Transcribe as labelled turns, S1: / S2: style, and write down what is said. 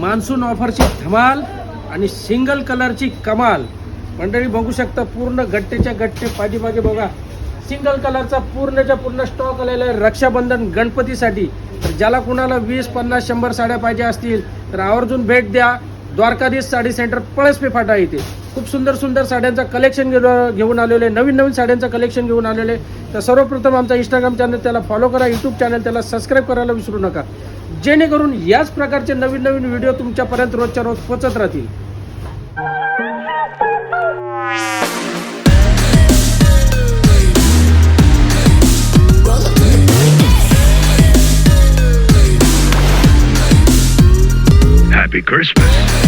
S1: Monsoon ऑफरची धमाल आणि single कलरची कमाल. मंडळी बघू शकता पूर्ण गट्टेच्या गट्टे पाठीमागे बघा. सिंगल कलरचा पूर्णच्या पूर्ण स्टॉक आलेला आहे रक्षाबंधन गणपतीसाठी. तर ज्याला कुणाला 20, 50, 100 साड्या पाहिजे असतील तर आवर्जून भेट द्या. द्वारकाधीश साडी सेंटर पळसपे फाटा इथे खूप सुंदर सुंदर साड्यांचा कलेक्शन घेऊन आलेले, नवीन नवीन साड्यांचं कलेक्शन घेऊन आलेले. तर सर्वप्रथम आमचा इंस्टाग्राम चॅनल त्याला फॉलो करा, यूट्यूब चॅनल त्याला सबस्क्राईब करायला विसरू नका, जेणेकरून याच प्रकारचे नवीन नवीन व्हिडिओ तुमच्यापर्यंत रोजच्या रोज पोहोचत राहतील.
S2: Happy Christmas.